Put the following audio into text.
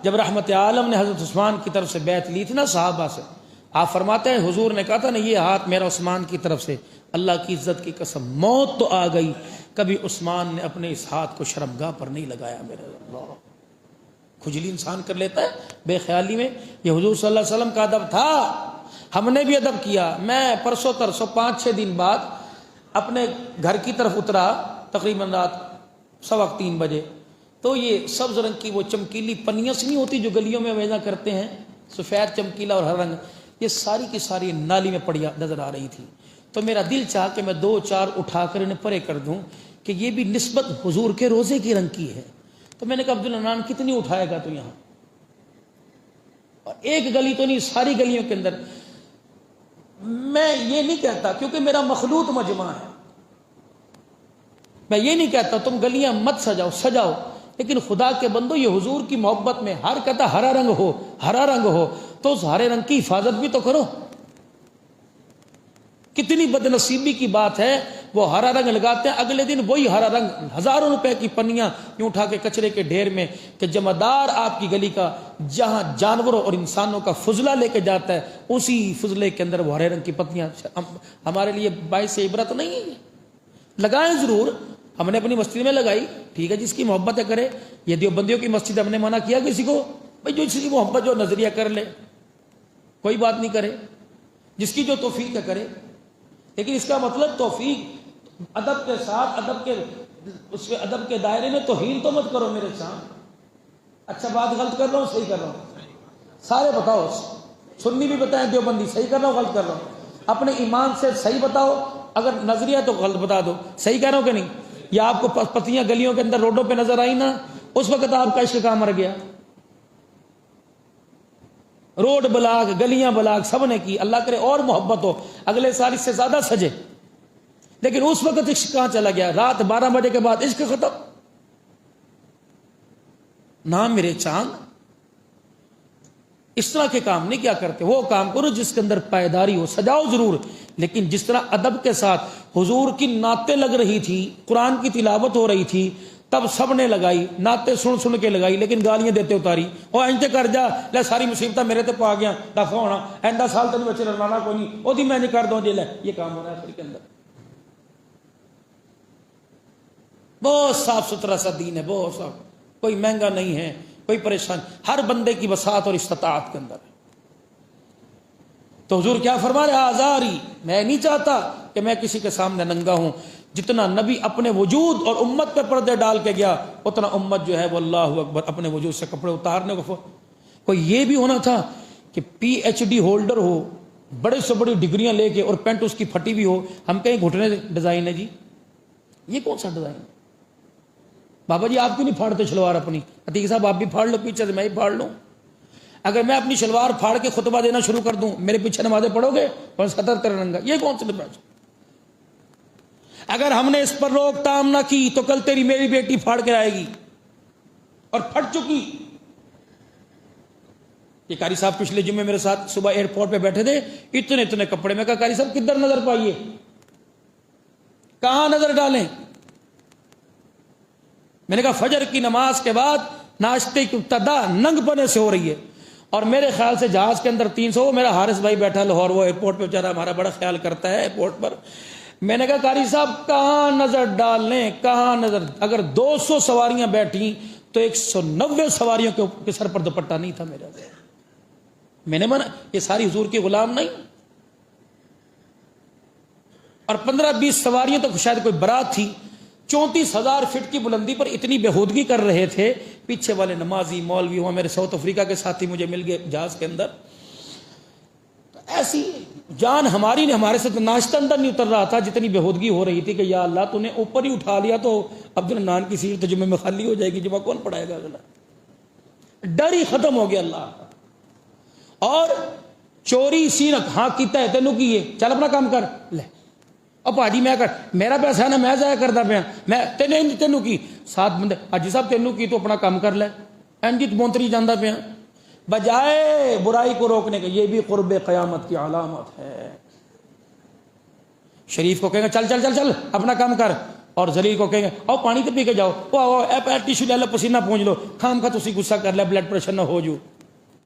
جب رحمت عالم نے حضرت عثمان کی طرف سے بیعت لی تھی نا صحابہ سے، آپ فرماتے ہیں حضور نے کہا تھا نا یہ ہاتھ میرا عثمان کی طرف سے، اللہ کی عزت کی قسم موت تو آ گئی، کبھی عثمان نے اپنے اس ہاتھ کو شرمگاہ پر نہیں لگایا۔ میرے اللہ، کھجلی انسان کر لیتا ہے بے خیالی میں۔ یہ حضور صلی اللہ علیہ وسلم کا ادب تھا، ہم نے بھی ادب کیا۔ میں پرسوں ترسوں 5-6 دن بعد اپنے گھر کی طرف اترا، تقریباً رات 2:15 بجے، تو یہ سبز رنگ کی وہ چمکیلی پنیاں سی نہیں ہوتی جو گلیوں میں ویزا کرتے ہیں، سفید چمکیلا اور ہر رنگ، یہ ساری کی ساری نالی میں پڑی نظر آ رہی تھی۔ تو میرا دل چاہ کہ میں 2-4 اٹھا کر انہیں پرے کر دوں کہ یہ بھی نسبت حضور کے روزے کی رنگ کی ہے۔ تو میں نے کہا عبدالرحمن کتنی اٹھائے گا تو یہاں، اور ایک گلی تو نہیں، ساری گلیوں کے اندر۔ میں یہ نہیں کہتا، کیونکہ میرا مخلوط مجمع ہے، میں یہ نہیں کہتا تم گلیاں مت سجاؤ، سجاؤ، لیکن خدا کے بندو یہ حضور کی محبت میں ہر کہتا ہرا رنگ ہو، ہرا رنگ ہو تو اس ہرے رنگ کی حفاظت بھی تو کرو۔ کتنی بد نصیبی کی بات ہے، وہ ہرا رنگ لگاتے ہیں، اگلے دن وہی ہرا رنگ ہزاروں روپے کی پنیاں یوں اٹھا کے کچرے کے ڈھیر میں، کہ جمعدار آپ کی گلی کا جہاں جانوروں اور انسانوں کا فضلہ لے کے جاتا ہے، اسی فضلے کے اندر وہ ہرے رنگ کی پتیاں ہمارے لیے باعث عبرت نہیں ہے۔ لگائیں ضرور، ہم نے اپنی مسجد میں لگائی، ٹھیک ہے، جس کی محبت ہے کرے۔ یہ دیوبندیوں کی مسجد ہم نے منع کیا کسی کو؟ بھائی جو اس کی محبت جو نظریہ کر لے، کوئی بات نہیں کرے، جس کی جو توفیق ہے کرے، لیکن اس کا مطلب توفیق ادب کے ساتھ، ادب کے دائرے میں توہین تو مت کرو میرے سامنے۔ اچھا بات غلط کر رہا ہوں، صحیح کر رہا ہوں؟ سارے بتاؤ، سنی بھی بتائیں، دیوبندی صحیح کر رہا ہوں غلط کر رہا ہوں؟ اپنے ایمان سے صحیح بتاؤ، اگر نظریہ تو غلط بتا دو، صحیح کہہ رہا ہوں کہ نہیں؟ یا آپ کو پتیاں گلیوں کے اندر روڈوں پہ نظر آئی نا، اس وقت آپ کا عشق کہاں مر گیا؟ روڈ بلاک، گلیاں بلاک سب نے کی، اللہ کرے اور محبت ہو، اگلے سال اس سے زیادہ سجے، لیکن اس وقت عشق کہاں چلا گیا؟ رات 12 بجے کے بعد عشق ختم۔ نہ میرے چاند، اس طرح کے کام نہیں کیا کرتے، وہ کام کرو جس کے اندر پائیداری ہو، سجاؤ ضرور، لیکن جس طرح ادب کے ساتھ حضور کی نعتیں لگ رہی تھی، قرآن کی تلاوت ہو رہی تھی، تب سب نے لگائی، نعتیں سن سن کے لگائی، لیکن گالیاں دیتے اتاری، او اینتے کر جا لے، ساری مصیبتیں میرے تے پا گیا، دفع ہونا، ایندہ سال تین بچے لڑانا کوئی نہیں، او دی میں نہیں کر دوں جی، لے یہ کام ہو رہا ہے آخر کے اندر۔ بہت صاف ستھرا سا دین ہے، بہت صاف، کوئی مہنگا نہیں ہے، کوئی پریشان، ہر بندے کی وسعت اور استطاعت کے اندر ہے۔ تو حضور کیا فرما رہے؟ آزاری، میں نہیں چاہتا کہ میں کسی کے سامنے ننگا ہوں۔ جتنا نبی اپنے وجود اور امت پہ پردے ڈال کے گیا، اتنا امت جو ہے وہ اللہ اکبر اپنے وجود سے کپڑے اتارنے کو۔ کوئی یہ بھی ہونا تھا کہ PhD ہولڈر ہو، بڑے سے بڑی ڈگریاں لے کے، اور پینٹ اس کی پھٹی بھی ہو، ہم کہیں گھٹنے ڈیزائن ہے جی، یہ کون سا ڈیزائن؟ بابا جی آپ کیوں نہیں پھاڑتے شلوار اپنی؟ عتیق صاحب آپ بھی پھاڑ لو پیچھے سے، میں ہی پھاڑ لوں۔ اگر میں اپنی شلوار پھاڑ کے خطبہ دینا شروع کر دوں، میرے پیچھے نمازیں پڑھو گے؟ 75 رنگا، یہ کون سے لباس؟ اگر ہم نے اس پر روک تام نہ کی تو کل تیری میری بیٹی پھاڑ کے آئے گی، اور پھٹ چکی۔ یہ قاری صاحب پچھلے جمعے میرے ساتھ صبح ایئرپورٹ پہ بیٹھے تھے، اتنے کپڑے، میں کہا قاری صاحب کدھر نظر پائیے، کہاں نظر ڈالیں؟ میں نے کہا فجر کی نماز کے بعد ناشتے کی ابتدا ننگ پنے سے ہو رہی ہے، اور میرے خیال سے جہاز کے اندر 300، میرا حارث بھائی بیٹھا لاہور، وہ ایئرپورٹ پہ بیچارہ ہمارا بڑا خیال کرتا ہے ایئرپورٹ پر۔ میں نے کہا قاری صاحب کہاں نظر ڈال لیں، کہاں نظر؟ اگر 200 سواریاں بیٹھیں تو 190 سواریوں کے سر پر دوپٹہ نہیں تھا میرا۔ میں نے منع، یہ ساری حضور کی غلام نہیں، اور 15-20 سواریاں تو شاید کوئی برات تھی، 34,000 فٹ کی بلندی پر اتنی بےہودگی کر رہے تھے، پیچھے والے نمازی مولوی ہوا، میرے ساؤتھ افریقہ کے ساتھی مجھے مل گئے جہاز کے اندر۔ ایسی جان ہماری نے، ہمارے سے تو ناشتہ اندر نہیں اتر رہا تھا، جتنی بےہودگی ہو رہی تھی کہ یا اللہ تو نے اوپر ہی اٹھا لیا تو عبدالرحمن کی سیٹ تو جمعے میں خالی ہو جائے گی، جمعہ کون پڑھائے گا اگلا؟ ڈر ہی ختم ہو گیا اللہ کا۔ اور چوری سینک، ہاں کیتا ہے تینوں کی، یہ چل اپنا کام کر لے، اب حاجی میں کر، میرا پیسہ ہے نا، میں ضائع کرتا پیا، میں تینوں کی 7 بندے، حاجی صاحب تینوں کی تو اپنا کام کر لے، انجت مونتری جاندہ پیا، بجائے برائی کو روکنے کے۔ یہ بھی قرب قیامت کی علامت ہے۔ شریف کو کہیں گے چل چل چل چل اپنا کام کر، اور ذلیل کو کہیں گے او پانی تو پی کے جاؤ، او ٹیشو لے لو، پسینہ پونجھ لو، خام کا تسی غصہ کر لے بلڈ پریشر نہ ہو جو۔